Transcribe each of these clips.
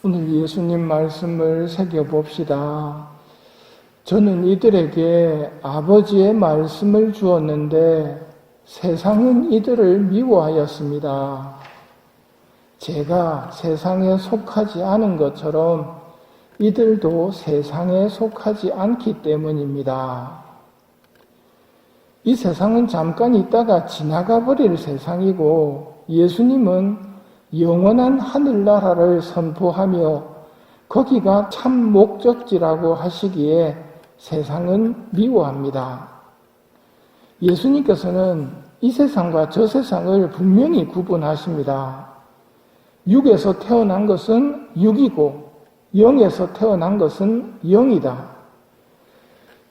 오늘 예수님 말씀을 새겨봅시다. 저는 이들에게 아버지의 말씀을 주었는데 세상은 이들을 미워하였습니다. 제가 세상에 속하지 않은 것처럼 이들도 세상에 속하지 않기 때문입니다. 이 세상은 잠깐 있다가 지나가 버릴 세상이고 예수님은 영원한 하늘나라를 선포하며 거기가 참 목적지라고 하시기에 세상은 미워합니다. 예수님께서는 이 세상과 저 세상을 분명히 구분하십니다. 육에서 태어난 것은 육이고 영에서 태어난 것은 영이다.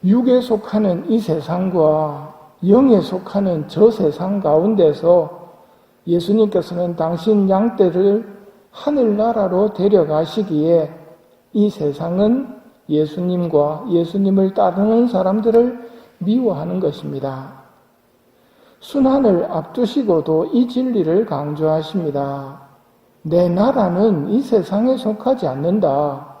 육에 속하는 이 세상과 영에 속하는 저 세상 가운데서 예수님께서는 당신 양떼를 하늘나라로 데려가시기에 이 세상은 예수님과 예수님을 따르는 사람들을 미워하는 것입니다. 순환을 앞두시고도 이 진리를 강조하십니다. 내 나라는 이 세상에 속하지 않는다.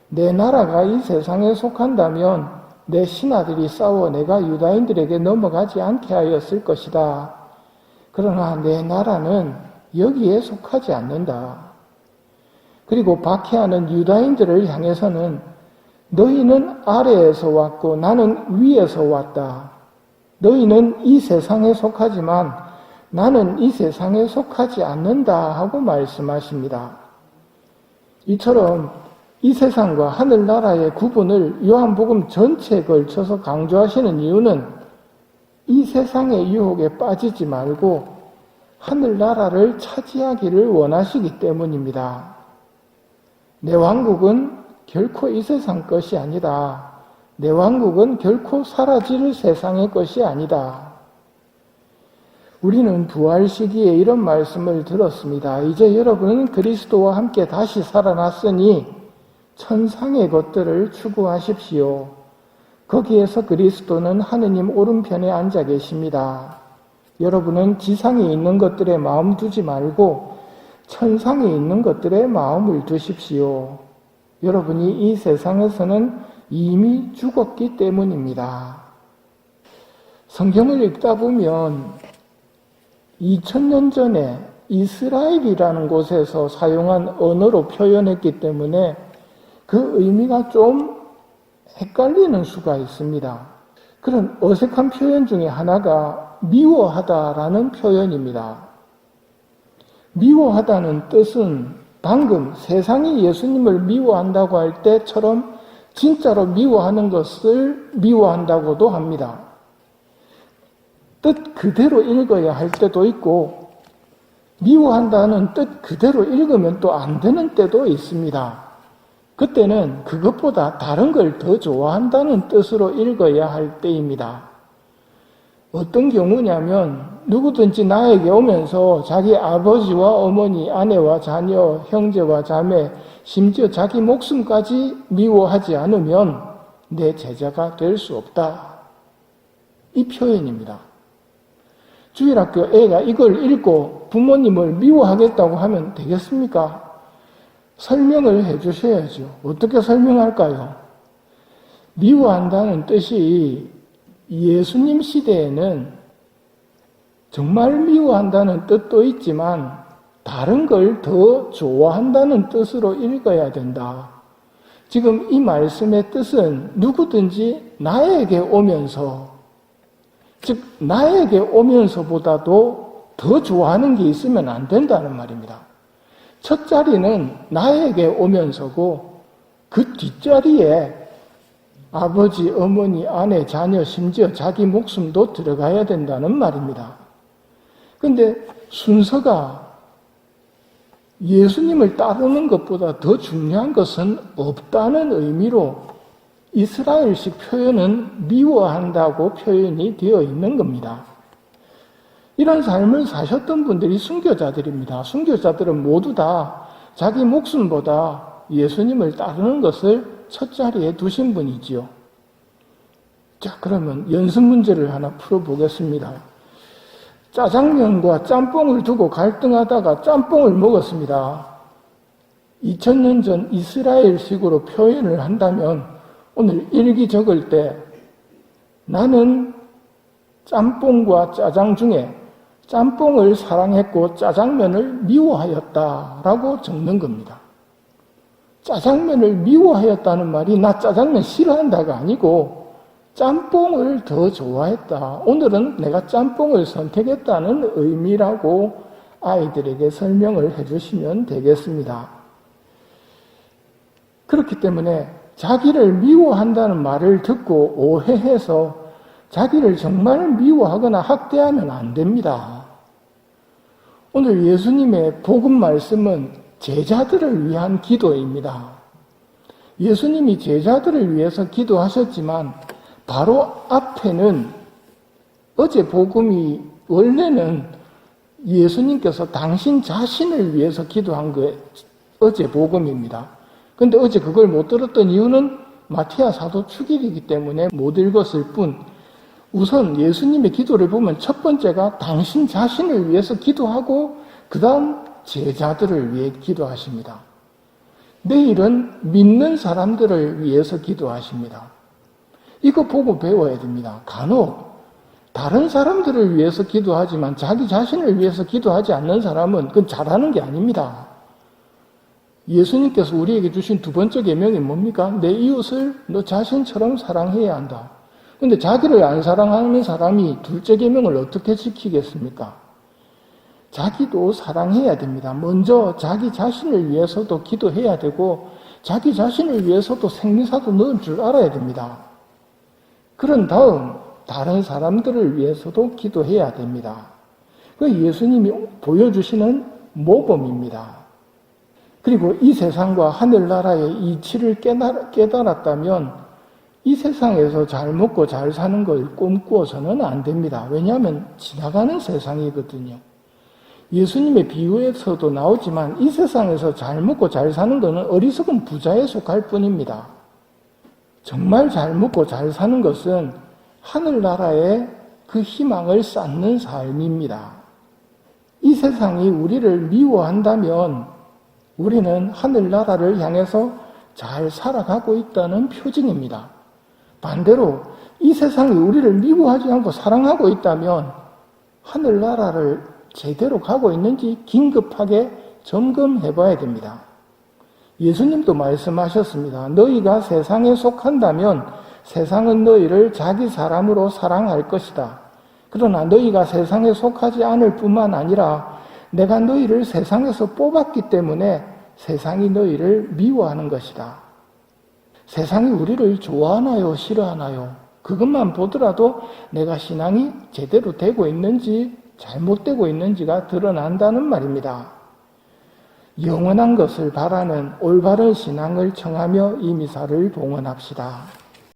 내 나라가 이 세상에 속한다면 내 신하들이 싸워 내가 유다인들에게 넘어가지 않게 하였을 것이다. 그러나 내 나라는 여기에 속하지 않는다. 그리고 박해하는 유다인들을 향해서는 너희는 아래에서 왔고 나는 위에서 왔다. 너희는 이 세상에 속하지만 나는 이 세상에 속하지 않는다 하고 말씀하십니다. 이처럼 이 세상과 하늘나라의 구분을 요한복음 전체에 걸쳐서 강조하시는 이유는 이 세상의 유혹에 빠지지 말고 하늘나라를 차지하기를 원하시기 때문입니다. 내 왕국은 결코 이 세상 것이 아니다. 내 왕국은 결코 사라질 세상의 것이 아니다. 우리는 부활 시기에 이런 말씀을 들었습니다. 이제 여러분은 그리스도와 함께 다시 살아났으니 천상의 것들을 추구하십시오. 거기에서 그리스도는 하느님 오른편에 앉아 계십니다. 여러분은 지상에 있는 것들에 마음 두지 말고 천상에 있는 것들에 마음을 두십시오. 여러분이 이 세상에서는 이미 죽었기 때문입니다. 성경을 읽다 보면 2000년 전에 이스라엘이라는 곳에서 사용한 언어로 표현했기 때문에 그 의미가 좀 헷갈리는 수가 있습니다. 그런 어색한 표현 중에 하나가 미워하다라는 표현입니다. 미워하다는 뜻은 방금 세상이 예수님을 미워한다고 할 때처럼 진짜로 미워하는 것을 미워한다고도 합니다. 뜻 그대로 읽어야 할 때도 있고 미워한다는 뜻 그대로 읽으면 또 안 되는 때도 있습니다. 그때는 그것보다 다른 걸 더 좋아한다는 뜻으로 읽어야 할 때입니다. 어떤 경우냐면 누구든지 나에게 오면서 자기 아버지와 어머니, 아내와 자녀, 형제와 자매, 심지어 자기 목숨까지 미워하지 않으면 내 제자가 될 수 없다. 이 표현입니다. 주일학교 애가 이걸 읽고 부모님을 미워하겠다고 하면 되겠습니까? 설명을 해 주셔야죠. 어떻게 설명할까요? 미워한다는 뜻이 예수님 시대에는 정말 미워한다는 뜻도 있지만 다른 걸 더 좋아한다는 뜻으로 읽어야 된다. 지금 이 말씀의 뜻은 누구든지 나에게 오면서, 즉 나에게 오면서보다도 더 좋아하는 게 있으면 안 된다는 말입니다. 첫 자리는 나에게 오면서고 그 뒷자리에 아버지, 어머니, 아내, 자녀, 심지어 자기 목숨도 들어가야 된다는 말입니다. 그런데 순서가 예수님을 따르는 것보다 더 중요한 것은 없다는 의미로 이스라엘식 표현은 미워한다고 표현이 되어 있는 겁니다. 이런 삶을 사셨던 분들이 순교자들입니다. 순교자들은 모두 다 자기 목숨보다 예수님을 따르는 것을 첫 자리에 두신 분이지요. 자, 그러면 연습 문제를 하나 풀어보겠습니다. 짜장면과 짬뽕을 두고 갈등하다가 짬뽕을 먹었습니다. 2000년 전 이스라엘식으로 표현을 한다면 오늘 일기 적을 때 나는 짬뽕과 짜장 중에 짬뽕을 사랑했고 짜장면을 미워하였다라고 적는 겁니다. 짜장면을 미워하였다는 말이 나 짜장면 싫어한다가 아니고 짬뽕을 더 좋아했다. 오늘은 내가 짬뽕을 선택했다는 의미라고 아이들에게 설명을 해주시면 되겠습니다. 그렇기 때문에 자기를 미워한다는 말을 듣고 오해해서 자기를 정말 미워하거나 학대하면 안 됩니다. 오늘 예수님의 복음 말씀은 제자들을 위한 기도입니다. 예수님이 제자들을 위해서 기도하셨지만 바로 앞에는 어제 복음이 원래는 예수님께서 당신 자신을 위해서 기도한 게 어제 복음입니다. 그런데 어제 그걸 못 들었던 이유는 마티아 사도 축일이기 때문에 못 읽었을 뿐 우선 예수님의 기도를 보면 첫 번째가 당신 자신을 위해서 기도하고 그 다음 제자들을 위해 기도하십니다. 내일은 믿는 사람들을 위해서 기도하십니다. 이거 보고 배워야 됩니다. 간혹 다른 사람들을 위해서 기도하지만 자기 자신을 위해서 기도하지 않는 사람은 그건 잘하는 게 아닙니다. 예수님께서 우리에게 주신 두 번째 계명이 뭡니까? 내 이웃을 너 자신처럼 사랑해야 한다. 그런데 자기를 안 사랑하는 사람이 둘째 계명을 어떻게 지키겠습니까? 자기도 사랑해야 됩니다. 먼저 자기 자신을 위해서도 기도해야 되고 자기 자신을 위해서도 생리사도 넣을 줄 알아야 됩니다. 그런 다음 다른 사람들을 위해서도 기도해야 됩니다. 그 예수님이 보여주시는 모범입니다. 그리고 이 세상과 하늘나라의 이치를 깨달았다면 이 세상에서 잘 먹고 잘 사는 걸 꿈꾸어서는 안 됩니다. 왜냐하면 지나가는 세상이거든요. 예수님의 비유에서도 나오지만 이 세상에서 잘 먹고 잘 사는 것은 어리석은 부자에 속할 뿐입니다. 정말 잘 먹고 잘 사는 것은 하늘나라에 그 희망을 쌓는 삶입니다. 이 세상이 우리를 미워한다면 우리는 하늘나라를 향해서 잘 살아가고 있다는 표징입니다. 반대로 이 세상이 우리를 미워하지 않고 사랑하고 있다면 하늘나라를 제대로 가고 있는지 긴급하게 점검해 봐야 됩니다. 예수님도 말씀하셨습니다. 너희가 세상에 속한다면 세상은 너희를 자기 사람으로 사랑할 것이다. 그러나 너희가 세상에 속하지 않을 뿐만 아니라 내가 너희를 세상에서 뽑았기 때문에 세상이 너희를 미워하는 것이다. 세상이 우리를 좋아하나요? 싫어하나요? 그것만 보더라도 내가 신앙이 제대로 되고 있는지 잘못되고 있는지가 드러난다는 말입니다. 영원한 것을 바라는 올바른 신앙을 청하며 이 미사를 봉헌합시다.